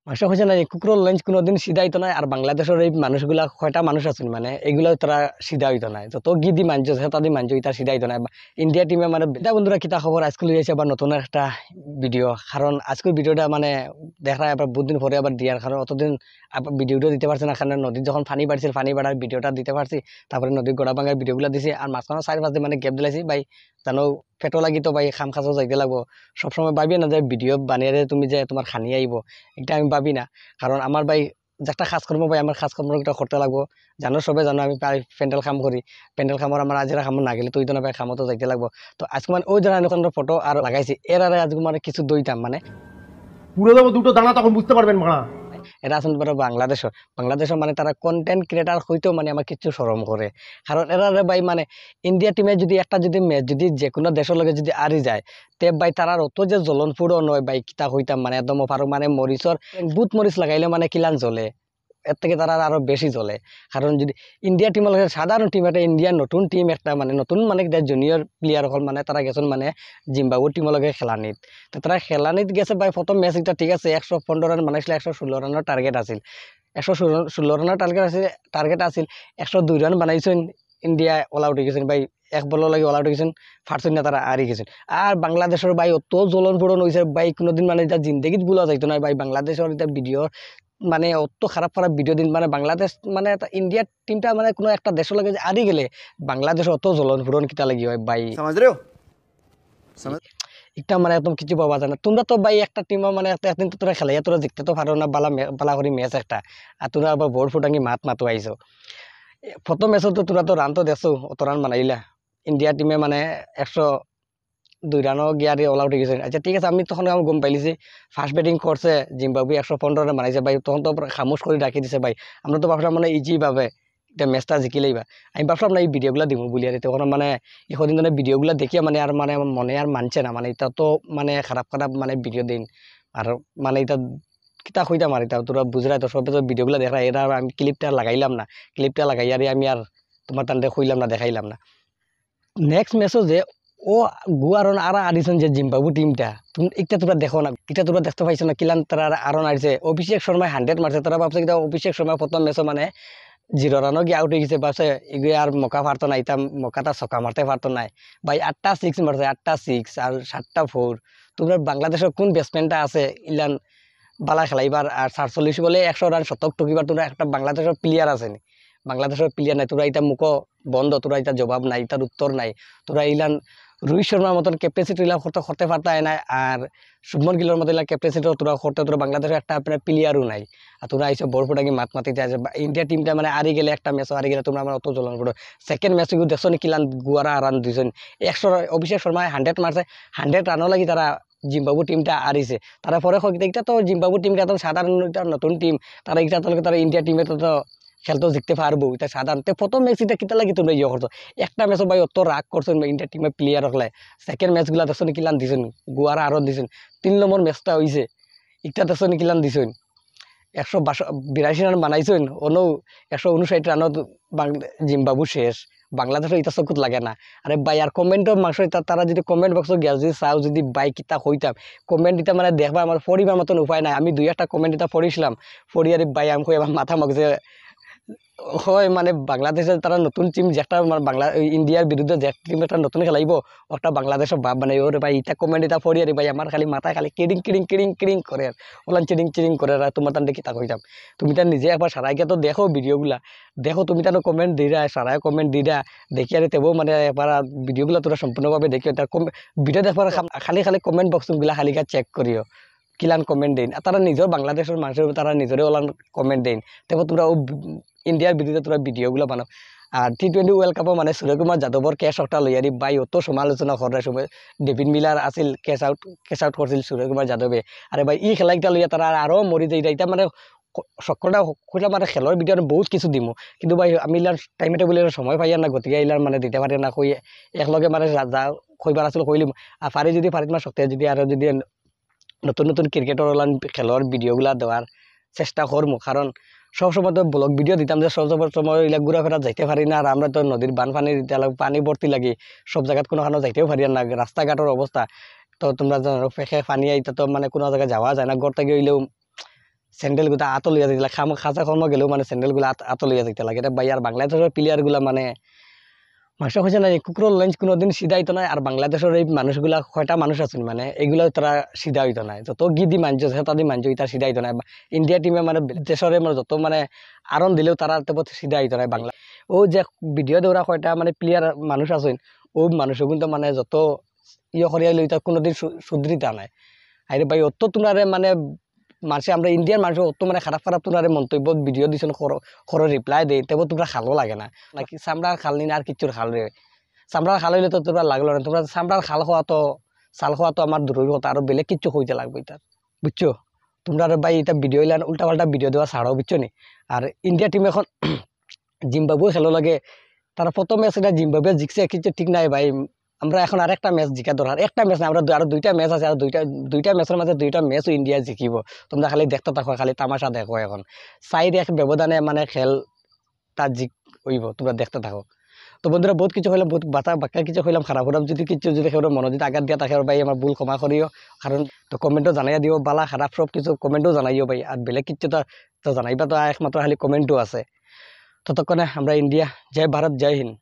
Master হয়েছে না, এই কুকুরের লঞ্চ কোনোদিন সিধা হইতো না। আর বাংলাদেশের এই মানুষগুলা কয়টা মানুষ আছেন মানে এগুলো তারা সিধা হইতো না, যত গিদি মানছ তাদের মানছ এটা সিধা হইতো না। ইন্ডিয়া টিমে মানে এটা বন্ধুরা কিতা খবর, আজকে লইয়াছে আবার নতুন একটা ভিডিও। কারণ আজকের ভিডিওটা মানে দেখা আবার বহুত দিন পরে আবার দিয়ার, কারণ অতদিন আবার ভিডিওটা দিতে পারছে না, কারণ নদীর যখন পানি বাড়ছিল, পানি বাড়ার ভিডিওটা দিতে পারছি, তারপরে নদীর গোড়া ভাঙার ভিডিওগুলো দিছি। আর মাঝখানে 4-5 দিন মানে গ্যাপ দিলাইছি ভাই, জানো পেটো লাগি তো ভাই, খাম খাসও যাইতে লাগবো। সবসময় ভাবি না যে ভিডিও বানিয়ে তুমি যে তোমার খানি আইব, এটা আমি ভাবি না। কারণ আমার ভাই একটা কাজকর্ম ভাই, আমার কাজকর্মটা করতে লাগবো। জানো সবে জানো আমি প্রায় প্যান্ডেল কাম করি, প্যান্ডেল কামর আমার আজিরা কাম না গেলে তুই তো না ভাই, কামও তো যাইতে লাগবো। তো আজকে মানে ওই জায়গা এখন ফটো আর লাগাইছি, এর আরে আজকে মানে কিছু দইতাম মানে পুরো দেবো দুটো দানা, তখন বুঝতে পারবেন মারা। এরা আসলে বড় বাংলাদেশও মানে তারা কন্টেন্ট ক্রিয়েটার হইতেও মানে আমার কিছু শরম করে। কারণ এরা রে ভাই মানে ইন্ডিয়া টিমে যদি একটা যদি ম্যাচ যদি যে কোনো দেশের লগে যদি আরি যায়, তে ভাই তারার অত যে জ্বলন ফুড়ো নয় ভাই, কিতা হইতাম মানে একদম পারো মানে মরিচর বুট মরিচ লাগাইলে মানে কিলান জ্বলে, এর থেকে তারা আরো বেশি জ্বলে। কারণ যদি ইন্ডিয়া টিম লাগে সাধারণ টিম, একটা ইন্ডিয়ার নতুন টিম একটা মানে নতুন মানে জুনিয়র প্লেয়ার হল মানে তারা গেছেন মানে জিম্বাবুর টিমের লগে খেলানিত। তো তারা খেলানিত গেছে ভাই, প্রথম ম্যাচ এটা ঠিক আছে 115 রান বানাইছিল, 116 রানের টার্গেট আছিল, 116 রানের টার্গেট আছিল, 102 রান বানাইছেন, ইন্ডিয়া অল আউট হয়ে গেছেন ভাই, এক বল লাগে অল আউট হয়ে গেছেন, ফারছেন না তারা হারিয়ে গেছেন। আর বাংলাদেশের ভাই অত জ্বলন পূরণ হয়েছে ভাই, কোনোদিন মানে এটা জিন্দগিত ভুলা যাইতো না ভাই। বাংলাদেশের এটা ভিডিও মানে অত খারাপ খারাপ ভিডিও দিন মানে বাংলাদেশ মানে ইন্ডিয়ার টিমটা মানে কোনো একটা দেশের লাগে আরি গেলে বাংলাদেশ অত জ্বলন পূরণ কিতা লাগি হয় ভাই, समझ रहे हो समझ এটা মানে একদম কিছু পাওয়া যায় না। তোমরা তো ভাই একটা টিম মানে একদিন তো তোরা খেলাই, তোরা জিততে তো পারো না, বালা করি ম্যাচ একটা, আর তোরা আবার বোর্ড ফুটাঙ্গি মাতো আইছো। প্রথম ম্যাচত তো তোরা তো রান তো দেখছো, অত রান বানাইলা ইন্ডিয়া টিমে মানে 102 রানও গিয়ারে অল আউট হয়ে গেছে। আচ্ছা ঠিক আছে, আমি তখন আমি গম পাইলি যে ফার্স্ট ব্যাটিং করছে জিম্বাবুয়ে, 115 রান বানাইছে ভাই, তখন তো খামোশ করে রাখি দিছে ভাই। আমরা তো ভাবলাম মানে ইজি ভাবে এটা ম্যাচটা জিকিলেই বা, আমি ভাবলাম না এই ভিডিওগুলো দিব বলি, আর তখন মানে এতদিন ধরে ভিডিওগুলো দেখিয়া মানে আর মানে আমার মনে আর মানছে না, মানে এটা তো মানে খারাপ খারাপ মানে ভিডিও দিন। আর মানে এটা কিতা কইতাম আর এটা তোরা বুঝলাই তো, সবে তো ভিডিওগুলো দেখা এরা, আর আমি ক্লিপটা লাগাইলাম না, ক্লিপটা লাগাই আর আমি আর তোমার তান্ডে কইলাম না, দেখাইলাম না। নেক্সট ম্যাচও যে ও গুয়ারন আর আডিসন যে জিম্বাবু টিমটা, তুমি এটা তোমরা দেখো না, এটা তোমরা দেখতে পাইছো না, কিলান তারা আরন আইছে, অভিষেক শর্মা 100 মারছে, তারা ভাবছে কিনা অভিষেক শর্মা প্রথম ম্যাচও মানে 0 রানও গিয়ে আউট হয়ে গেছে, ভাবছে এগুলো আর মকা পারতো না, এটা মকাটা ছক্কা মারতে পারতো না ভাই। 8টা 6 মারছে, 8টা 6 আর 7টা 4। তোমরা বাংলাদেশের কোন ব্যাটসম্যানটা আছে ইলান বালা খেলাইবার আর 47 বলে 100 রান শতক টুকিবার, তোমরা একটা বাংলাদেশের প্লেয়ার আছে নি? বাংলাদেশের প্লেয়ার নাই, তোরা এটা মুখ বন্ধ, তোরা এটা জবাব নাই, এটার উত্তর নাই। তোরা ইলান রোহিত শর্মার মতন ক্যাপ্টেন্সি ইলা করতে পারতাই না, আর শুভমন গিলের মতো ইলা ক্যাপ্টেন্সিটা তোরা করতে, তোরা বাংলাদেশের একটা আপনার প্লেয়ারও নাই। আর তোরা এইসব বড় ফুটাকি মাতি যায় ইন্ডিয়া টিমটা মানে আরি গেলে একটা ম্যাচও হারি গেলে তোমরা আমার অত জ্বলন করো। সেকেন্ড ম্যাচ দেখছো নি কিলান গুয়ারা রান দিয়েছেন, 100, অভিষেক শর্মা 100 মারছে, 100 রানও লাগি তারা জিম্বাবু টিমটা হারিছে। তারপরে এটা তো জিম্বাবু টিমটা তো সাধারণ একটা নতুন টিম, তারা এটা তারা ইন্ডিয়া টিমে তো খেলতেও জিততে পারবো, এটা সাধারণত প্রথম ম্যাচ এটা কিতা লাগি তোমরা ইয়ে করতো। একটা ম্যাচও ভাই অত রাগ করছেন ইন্ডিয়া টিমের প্লেয়ার হলে, সেকেন্ড ম্যাচ গুলা দেখছো কিলান দিছেন, গোয়ারা আরো দিছেন। 3 নম্বর ম্যাচটা হয়েছে, এটা দেখছো কিলান দিছেন, 182 রান বানাইছেন, অনৌ 159 রানত জিম্বাবু শেষ। বাংলাদেশও এটা চকুত লাগে না। আরে ভাই আর কমেন্টও মাংস তারা যদি কমেন্ট বক্স গিয়া যদি চাও যদি বাই কিতা হইতাম, কমেন্ট দিতে মানে দেখবা আমার পড়িবার মতন উপায় নাই। আমি 2-1টা কমেন্ট দিতে পড়িছিলাম, পড়ি আর ভাই আমি কই আমার মাথা মগজে হয় মানে বাংলাদেশের তারা নতুন টিম যেটা মানে ইন্ডিয়ার বিরুদ্ধে যে টিম একটা নতুন খেলাইব, ওটা বাংলাদেশের ভাব মানে ওরে ভাই ইটা কমেন্ট এটা পড়ি আরে ভাই আমার খালি মাথা খালি কিড়িং কিড়িং কিড়িং কিড়িং করে, আর ওলান চিড়িং চিড়িং করে। আর তোমার তান দেখি তা কইতাম, তুমি তার নিজে একবার সারাইকে তো দেখো ভিডিওগুলা, দেখো তুমি তার কমেন্ট দিরা, সারাই কমেন্ট দিরা, দেখি আর তেবো মানে এবার ভিডিওগুলো তোরা সম্পূর্ণভাবে দেখিও, তার ভিডিও দেখবার খালি খালি কমেন্ট বক্সগুলা খালি চেক করিও কিলান কমেন্ট দেন। আর তারা নিজের বাংলাদেশের মানুষের তারা নিজেরও ওলান কমেন্ট দেন, তারপর তোমরা ইন্ডিয়ার বিরুদ্ধে তোরা ভিডিওগুলো বানাও। আর T20 ওয়ার্ল্ড কাপও মানে সূর্যকুমার যাদবর ক্যাশ আউটটা লইয়ারি বাই অত সমালোচনা করার সময় ডেভিড মিলার আছিল ক্যাশ আউট করছিল সূর্যকুমার যাদবে। আরে ভাই এই খেলাটা লইয়া তারা আরো মরি যায়, এটা মানে সকলটা কইলা মানে খেলার ভিডিও বহুত কিছু দিমু, কিন্তু ভাই আমি ইলার টাইমে টেবুলে সময় পাই না, গতিকে ইলার মানে দিতে পারি না, কই একলগে মানে যা কইবার আসলে কইলিম। আর পারি যদি পারিত মানে শক্তি যদি আরো যদি নতুন নতুন ক্রিকেটর ওলান খেলার ভিডিওগুলা দেওয়ার চেষ্টা করবো। কারণ সবসময় তো ব্লগ ভিডিও দিতাম যে সব সময় এলাকা ঘুরাফেরা যাইতে পারি না, আর আমরা তো নদীর বান পানি পানি ভর্তি লাগে, সব জায়গাত কোনোখানে যাইতেও পারি না, রাস্তাঘাটের অবস্থা তো তোমরা জানো, ফেঁকে পানি আইতে তো মানে কোনো জায়গায় যাওয়া যায় না, ঘর থেকে হইলেও স্যান্ডেলগুলো আত লইয়া যাইতে লাগে খাঁচা কর্ম গেলেও মানে স্যান্ডেলগুলো আত লইয়া যাইতে লাগে এটা ভাই আর বাংলাদেশের প্লেয়ারগুলো মানে মানুষ হয়েছে না কুকুরের লঞ্চ কোনোদিন সিধা হইতো না আর বাংলাদেশের এই মানুষগুলা কয়টা মানুষ আছেন মানে এগুলো তারা সিধা হইতো না যত গিদি মানছ তাদের মানছ তারা সিধা হইতো না ইন্ডিয়া টিমে মানে দেশের মানে যত মানে আরন দিলেও তারা তেমন সিধা হইতো না বাংলা ও যে ভিডিও দেওয়া কয়টা মানে প্লেয়ার মানুষ আছেন ও মানুষও কিন্তু মানে যত ইয়ে করিয়া লইতা কোনোদিন সুদৃতা নাই আরে ভাই অত তোমার মানে মানুষে আমরা ইন্ডিয়ার মানুষ অত মানে খারাপ খারাপ তোমার মন্তব্য ভিডিও দিছেন খরো রিপ্লাই দেয় তেমন তোমরা খালো লাগে না নাকি চামড়ার খাল নি না আর কিচ্ছুর খাল রে চামড়ার খাল হইলে তো তোমরা লাগলো না তোমরা চামড়ার খাল খাওয়া তো চাল খাওয়া তো আমার দূরের কথা আরো বেলেগ কিচ্ছু হইতে লাগবে তার বুঝছো তোমরা ভাই এটা ভিডিও হইলে উল্টা পাল্টা ভিডিও দেওয়া ছাড়াও বুঝছো নি আর ইন্ডিয়া টিম এখন জিম্বাবুয়ে খেলো লাগে তারা প্রথম ম্যাচ এটা জিম্বাবুয়ে জিতছে কিছু ঠিক নাই ভাই আমরা এখন আরেকটা ম্যাচ জিকা দরকার একটা ম্যাচ না আমরা আরো দুইটা ম্যাচ আছে আর দুইটা ম্যাচের মাঝে দুইটা ম্যাচও ইন্ডিয়া জিকিব তোমরা খালি দেখতে থাকো খালি তামাশা দেখো এখন 4-1 ব্যবধানে মানে খেল তা জিক হইব তোমরা দেখতে থাকো তো বন্ধুরা বহুত কিছু হইলাম বহুত বাক্কা কিছু হইলাম খারাপ হলাম যদি কিছু যদি কেউ মনোযোগ আঘাত দিয়া থাকে ভাই আমার ভুল ক্ষমা করিও কারণ তো কমেন্টও জানাইয়া দিও বালা খারাপ সব কিছু কমেন্টও জানাইও ভাই আর বেলেগ কিছু তো জানাইবা তো একমাত্র খালি কমেন্টও আছে ততক্ষণে আমরা ইন্ডিয়া জয় ভারত জয় হিন্দ।